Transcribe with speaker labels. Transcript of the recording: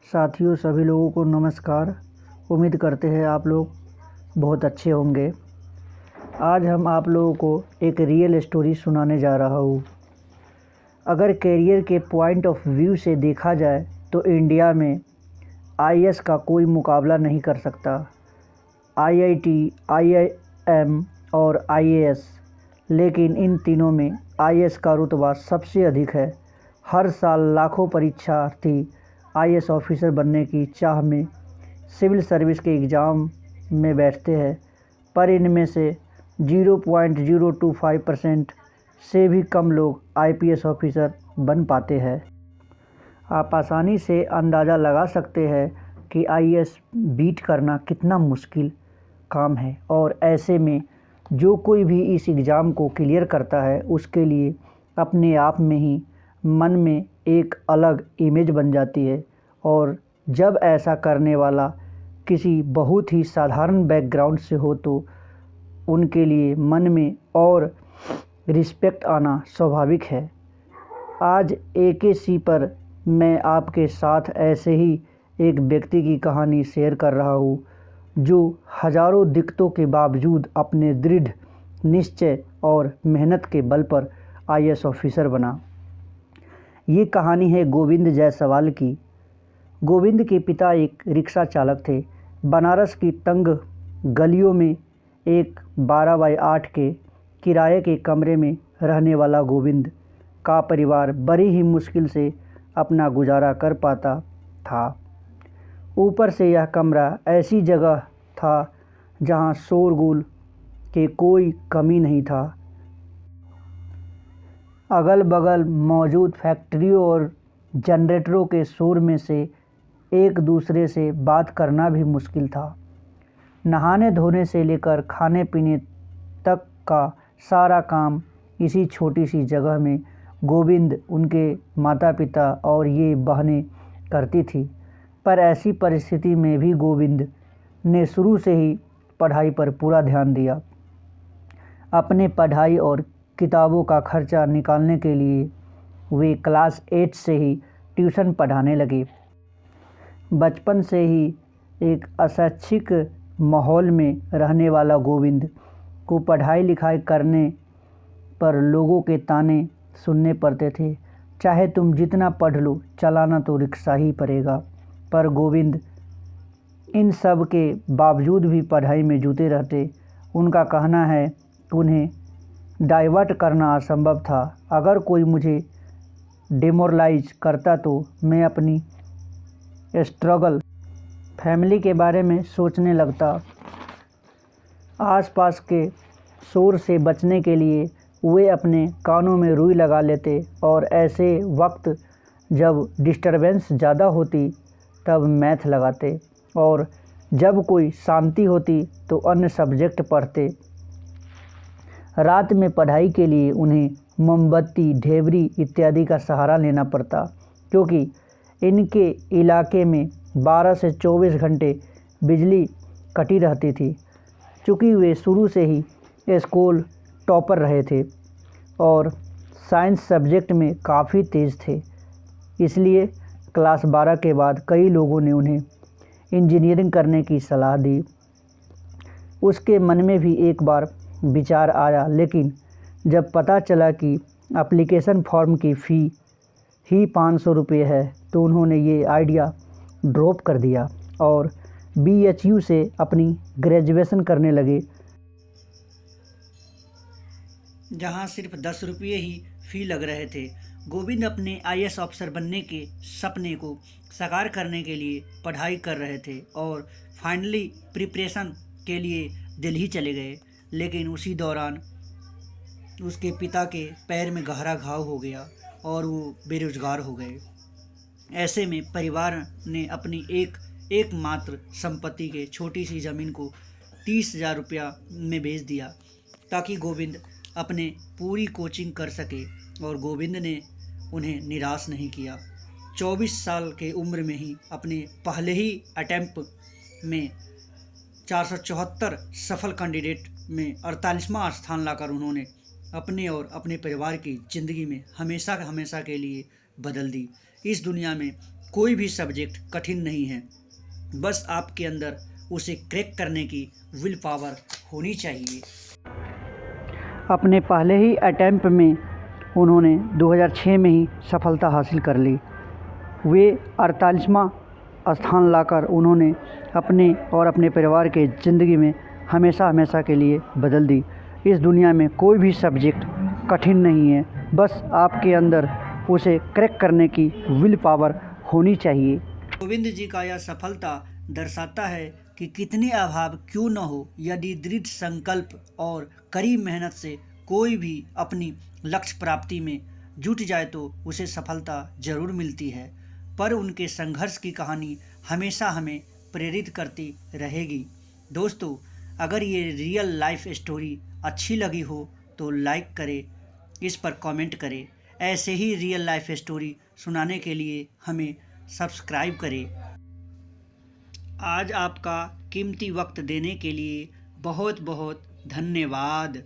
Speaker 1: साथियों सभी लोगों को नमस्कार। उम्मीद करते हैं आप लोग बहुत अच्छे होंगे। आज हम आप लोगों को एक रियल स्टोरी सुनाने जा रहा हूँ। अगर करियर के पॉइंट ऑफ व्यू से देखा जाए तो इंडिया में आईएएस का कोई मुकाबला नहीं कर सकता। आईआईटी, आईआईएम और आईएएस, लेकिन इन तीनों में आईएएस का रुतबा सबसे अधिक है। हर साल लाखों परीक्षार्थी आईएएस ऑफिसर बनने की चाह में सिविल सर्विस के एग्ज़ाम में बैठते हैं, पर इनमें से 0.025% से भी कम लोग आईपीएस ऑफिसर बन पाते हैं। आप आसानी से अंदाज़ा लगा सकते हैं कि आईएएस बीट करना कितना मुश्किल काम है, और ऐसे में जो कोई भी इस एग्ज़ाम को क्लियर करता है उसके लिए अपने आप में ही मन में एक अलग इमेज बन जाती है। और जब ऐसा करने वाला किसी बहुत ही साधारण बैकग्राउंड से हो तो उनके लिए मन में और रिस्पेक्ट आना स्वाभाविक है। आज एकेसी पर मैं आपके साथ ऐसे ही एक व्यक्ति की कहानी शेयर कर रहा हूँ जो हज़ारों दिक्कतों के बावजूद अपने दृढ़ निश्चय और मेहनत के बल पर आईएएस ऑफिसर बना। ये कहानी है गोविंद जायसवाल की। गोविंद के पिता एक रिक्शा चालक थे। बनारस की तंग गलियों में एक 12x8 के किराए के कमरे में रहने वाला गोविंद का परिवार बड़ी ही मुश्किल से अपना गुजारा कर पाता था। ऊपर से यह कमरा ऐसी जगह था जहां शोरगुल के कोई कमी नहीं था। अगल बगल मौजूद फैक्ट्रियों और जनरेटरों के शोर में से एक दूसरे से बात करना भी मुश्किल था। नहाने धोने से लेकर खाने पीने तक का सारा काम इसी छोटी सी जगह में गोविंद, उनके माता पिता और ये बहनें करती थी। पर ऐसी परिस्थिति में भी गोविंद ने शुरू से ही पढ़ाई पर पूरा ध्यान दिया। अपने पढ़ाई और किताबों का खर्चा निकालने के लिए वे क्लास 8 से ही ट्यूशन पढ़ाने लगे। बचपन से ही एक अशैक्षिक माहौल में रहने वाला गोविंद को पढ़ाई लिखाई करने पर लोगों के ताने सुनने पड़ते थे। चाहे तुम जितना पढ़ लो, चलाना तो रिक्शा ही पड़ेगा। पर गोविंद इन सब के बावजूद भी पढ़ाई में जुटे रहते। उनका कहना है उन्हें डाइवर्ट करना असंभव था। अगर कोई मुझे डिमोरलाइज करता तो मैं अपनी स्ट्रगल फैमिली के बारे में सोचने लगता। आसपास के शोर से बचने के लिए वे अपने कानों में रुई लगा लेते, और ऐसे वक्त जब डिस्टरबेंस ज़्यादा होती तब मैथ लगाते, और जब कोई शांति होती तो अन्य सब्जेक्ट पढ़ते। रात में पढ़ाई के लिए उन्हें मोमबत्ती, ढेबरी इत्यादि का सहारा लेना पड़ता, क्योंकि इनके इलाके में 12 से 24 घंटे बिजली कटी रहती थी। चूँकि वे शुरू से ही स्कूल टॉपर रहे थे और साइंस सब्जेक्ट में काफ़ी तेज़ थे, इसलिए क्लास 12 के बाद कई लोगों ने उन्हें इंजीनियरिंग करने की सलाह दी। उसके मन में भी एक बार विचार आया, लेकिन जब पता चला कि एप्लीकेशन फॉर्म की फ़ी ही 500 रुपये है तो उन्होंने ये आइडिया ड्रॉप कर दिया और बीएचयू से अपनी ग्रेजुएशन करने लगे, जहां सिर्फ 10 रुपये ही फ़ी लग रहे थे। गोविंद अपने आईएएस ऑफिसर बनने के सपने को साकार करने के लिए पढ़ाई कर रहे थे और फाइनली प्रिपरेशन के लिए दिल्ली चले गए। लेकिन उसी दौरान उसके पिता के पैर में गहरा घाव हो गया और वो बेरोजगार हो गए। ऐसे में परिवार ने अपनी एकमात्र संपत्ति के छोटी सी ज़मीन को 30,000 रुपया में बेच दिया ताकि गोविंद अपने पूरी कोचिंग कर सके, और गोविंद ने उन्हें निराश नहीं किया। 24 साल के उम्र में ही अपने पहले ही अटेम्प्ट में 474 सफल कैंडिडेट में 48वां स्थान लाकर उन्होंने अपने और अपने परिवार की ज़िंदगी में हमेशा हमेशा के लिए बदल दी। इस दुनिया में कोई भी सब्जेक्ट कठिन नहीं है, बस आपके अंदर उसे क्रैक करने की विल पावर होनी चाहिए। अपने पहले ही अटैम्प्ट में उन्होंने 2006 में ही सफलता हासिल कर ली। वे 48वां स्थान लाकर उन्होंने अपने और अपने परिवार के ज़िंदगी में हमेशा हमेशा के लिए बदल दी। इस दुनिया में कोई भी सब्जेक्ट कठिन नहीं है, बस आपके अंदर उसे क्रैक करने की विल पावर होनी चाहिए। गोविंद जी का यह सफलता दर्शाता है कि कितने अभाव क्यों न हो, यदि दृढ़ संकल्प और कड़ी मेहनत से कोई भी अपनी लक्ष्य प्राप्ति में जुट जाए तो उसे सफलता जरूर मिलती है। पर उनके संघर्ष की कहानी हमेशा हमें प्रेरित करती रहेगी। दोस्तों, अगर ये रियल लाइफ स्टोरी अच्छी लगी हो तो लाइक करें, इस पर कमेंट करें। ऐसे ही रियल लाइफ स्टोरी सुनाने के लिए हमें सब्सक्राइब करें। आज आपका कीमती वक्त देने के लिए बहुत बहुत धन्यवाद।